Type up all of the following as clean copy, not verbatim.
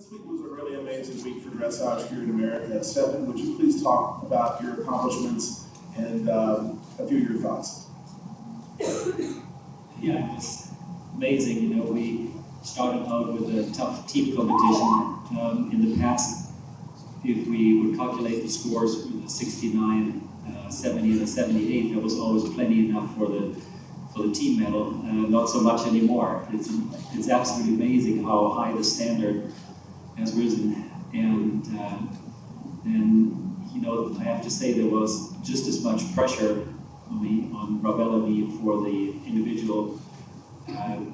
This week was a really amazing week for dressage here in America. Stefan, would you please talk about your accomplishments and a few of your thoughts? Yeah, it was amazing. You know, we started out with a tough team competition. In the past, if we would calculate the scores with a 69, 70, and a 78, there was always plenty enough for the team medal. Not so much anymore. It's absolutely amazing how high the standard has risen, and you know, I have to say there was just as much pressure on Ravel and me for the individual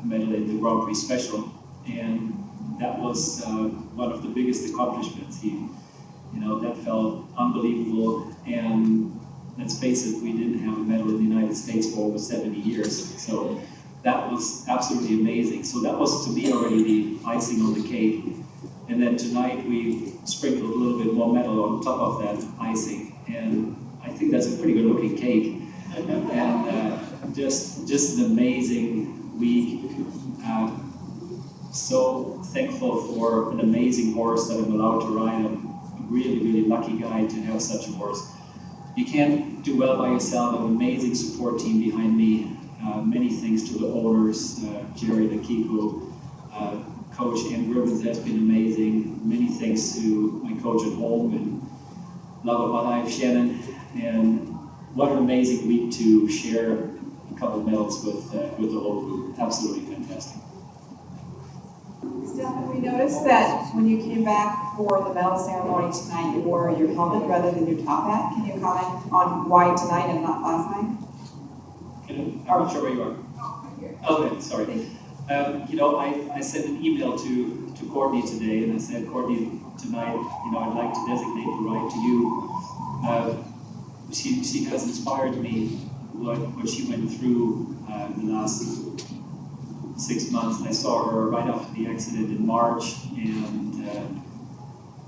medal in the Grand Prix Special, and that was one of the biggest accomplishments. You know, that felt unbelievable, and let's face it, we didn't have a medal in the United States for over 70 years, so that was absolutely amazing. So that was, to me, already the icing on the cake. And then tonight we sprinkled a little bit more metal on top of that icing, and I think that's a pretty good looking cake. And just an amazing week. So thankful for an amazing horse that I'm allowed to ride. I'm a really, really lucky guy to have such a horse. You can't do well by yourself. I have an amazing support team behind me. Many thanks to the owners, Jerry and Akiko. Coach Ann Gribbons has been amazing. Many thanks to my coach at home and love of my life, Shannon. And what an amazing week to share a couple of medals with the whole group. Absolutely fantastic. Stefan, we noticed that when you came back for the medal ceremony tonight, you wore your helmet rather than your top hat. Can you comment on why tonight and not last night? I'm not sure where you are. Oh, okay, sorry. You know, I sent an email to Courtney today, and I said, Courtney, tonight, you know, I'd like to designate the ride to you. She has inspired me what she went through the last 6 months. I saw her right after the accident in March, and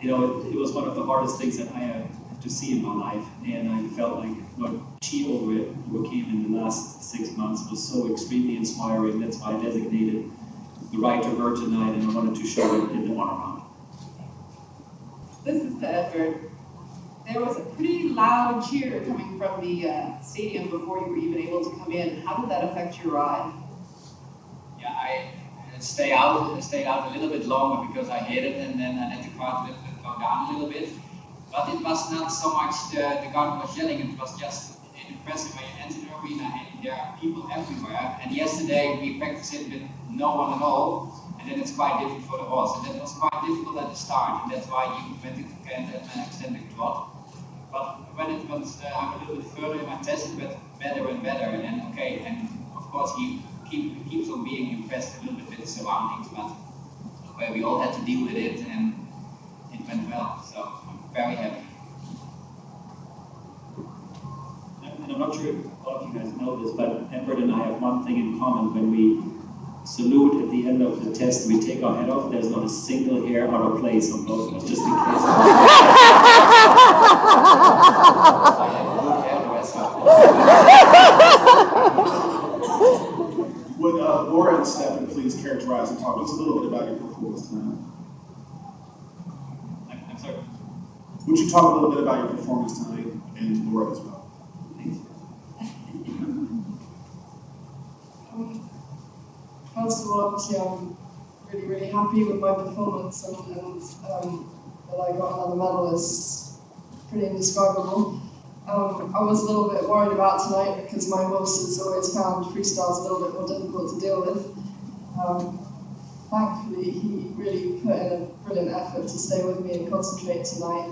you know, it was one of the hardest things that I had to see in my life, and I felt like what she overcame in the last 6 months was so extremely inspiring. That's why I designated the ride to her tonight, and I wanted to show it in the honor round. This is to Edward. There was a pretty loud cheer coming from the stadium before you were even able to come in. How did that affect your ride? Yeah, I stayed out a little bit longer because I hit it, and then I let the crowd go down a little bit. But it was not so much the crowd was yelling, it was just impressive when you enter the arena and there are people everywhere. And yesterday we practiced it with no one at all, and then it's quite difficult for the horse. And that was quite difficult at the start, and that's why you went to Kent and extended trot. But when it was I'm a little bit further in my test, it went better and better. And okay, and of course he keeps on being impressed a little bit with the surroundings, but where we all had to deal with it, and it went well. So I'm very happy. And I'm not sure if all of you guys know this, but Edward and I have one thing in common. When we salute at the end of the test, we take our head off. There's not a single hair out of place on both of us, just in case. Would Laura and Stefan please characterize and talk to us a little bit about your performance tonight? I'm sorry. Would you talk a little bit about your performance tonight, and Laura as well? First of all, obviously, I'm really, really happy with my performance, and that I got another medal is pretty indescribable. I was a little bit worried about tonight because my horse has always found freestyles a little bit more difficult to deal with. Thankfully, he really put in a brilliant effort to stay with me and concentrate tonight.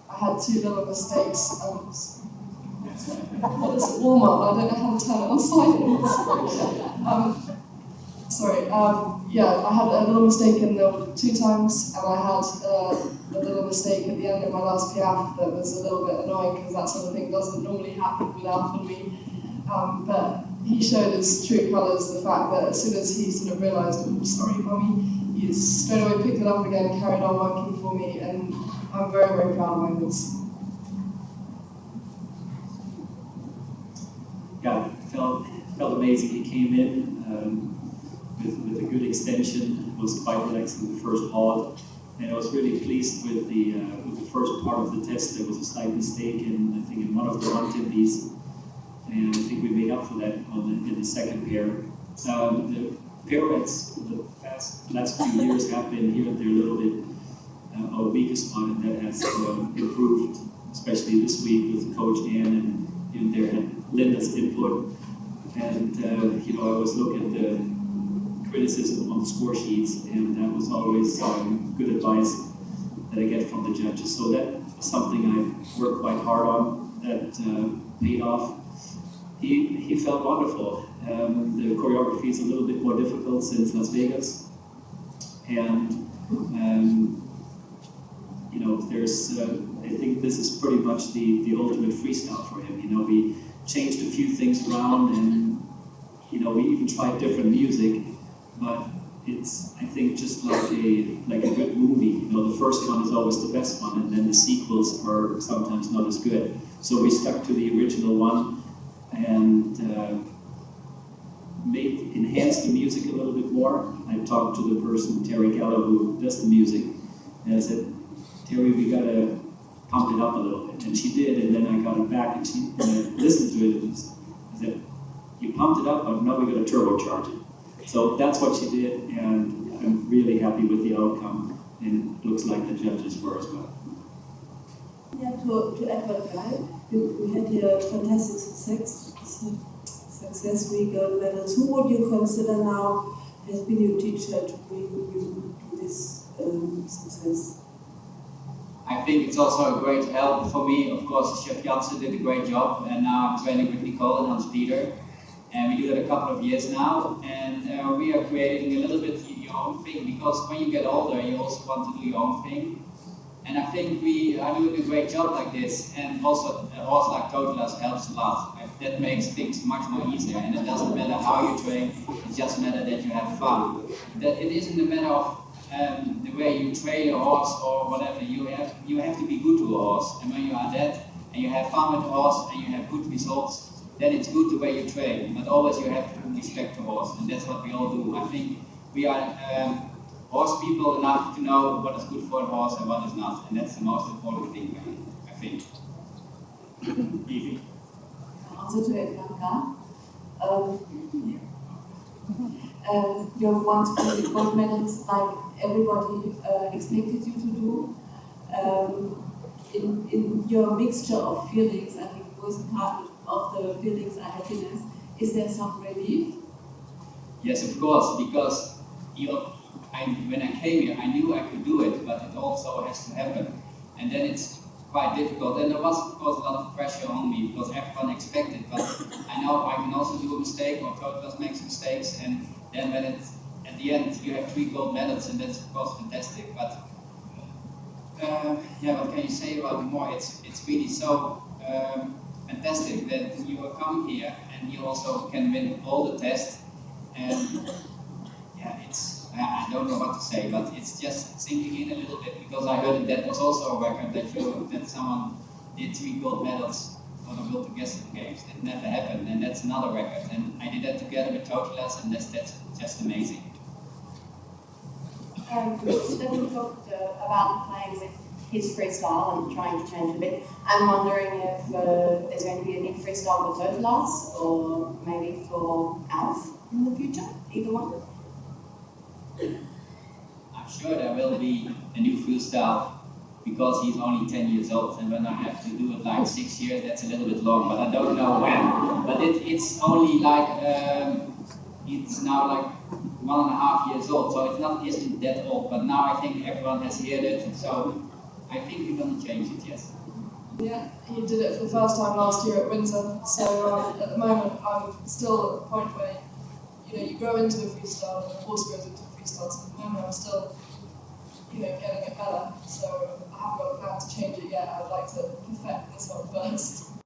I had 2 little mistakes. Well, it's a warm-up, I don't know how to turn it on silent. Yeah, I had a little mistake in the 2 times, and I had a little mistake at the end of my last piaffe that was a little bit annoying because that sort of thing doesn't normally happen with Alf and me. But he showed his true colours, the fact that as soon as he sort of realised, oh, sorry, Mummy, he straight away picked it up again, carried on working for me, and I'm very, very proud of my horse. Yeah, it felt amazing. He came in with a good extension. It was quite relaxing the first halt. And I was really pleased with the first part of the test. There was a slight mistake I think in one of the one-tempies, and I think we made up for that in the second pair. The pirouettes the last few years have been here and there a little bit our weakest spot, and that has improved, especially this week with Coach Ann and there had Linda's input. And you know, I always look at the criticism on the score sheets, and that was always good advice that I get from the judges. So that was something I worked quite hard on that paid off. He felt wonderful. The choreography is a little bit more difficult since Las Vegas, and you know, there's I think this is pretty much the ultimate freestyle for him. You know, we changed a few things around, and you know, we even tried different music, but it's, I think, just like a good movie. You know, the first one is always the best one, and then the sequels are sometimes not as good. So we stuck to the original one and enhanced the music a little bit more. I talked to the person, Terry Gallo, who does the music, and I said, Terry, we gotta pump it up a little bit. And she did, and then I got it back, and she listened to it, and I said, you pumped it up, but now we gotta turbocharge it. So that's what she did, and I'm really happy with the outcome, and it looks like the judges were as well. Yeah, to add what we had here fantastic success. We got medals. Who would you consider now has been your teacher to bring you to this success? I think it's also a great help for me. Of course, Chef Janssen did a great job, and now I'm training with Nicole and Hans Peter. And we do that a couple of years now, and we are creating a little bit your own thing, because when you get older, you also want to do your own thing. And I think we are doing a great job like this, and also a horse like Totilas helps a lot. That makes things much more easier, and it doesn't matter how you train, it just matters that you have fun. That it isn't a matter of the way you train a horse or whatever. You have to be good to a horse, and when you are that, and you have fun with the horse, and you have good results, then it's good the way you train. But always you have to respect the horse, and that's what we all do. I think we are horse people enough to know what is good for a horse and what is not, and that's the most important thing, I think. Evie? Also to add Blanca, you have once won the gold medals like everybody expected you to do. In your mixture of feelings, I think most part of the feelings are happiness. Is there some relief? Yes, of course, because when I came here, I knew I could do it, but it also has to happen. And then it's quite difficult. And there was, of course, a lot of pressure on me, because everyone expected, but I know I can also do a mistake, or Totilas makes mistakes, and then when it's at the end, you have 3 gold medals, and that's, of course, fantastic. But yeah, what can you say about it more? It's really so fantastic that you are coming here, and you also can win all the tests. And yeah, I don't know what to say, but it's just sinking in a little bit, because I heard that was also a record that someone did 3 gold medals for the World Guessing Games. It never happened, and that's another record. And I did that together with Totilas, and that's just amazing. Stephen talked about playing with his freestyle and trying to change a bit. I'm wondering if there's going to be a new freestyle for Totilas, or maybe for Alf in the future, either one. I'm sure there will be a new freestyle, because he's only 10 years old, and when I have to do it like 6 years, that's a little bit long, but I don't know when. But it's only like, it's now like 1.5 years old, so it isn't that old, but now I think everyone has heard it, so I think we're going to change it, yes. Yeah, he did it for the first time last year at Windsor, so at the moment I'm still at the point where you grow into a freestyle and the horse grows into a freestyle, so at the moment I'm still getting it better, so I haven't got a plan to change it yet. I'd like to perfect this one first.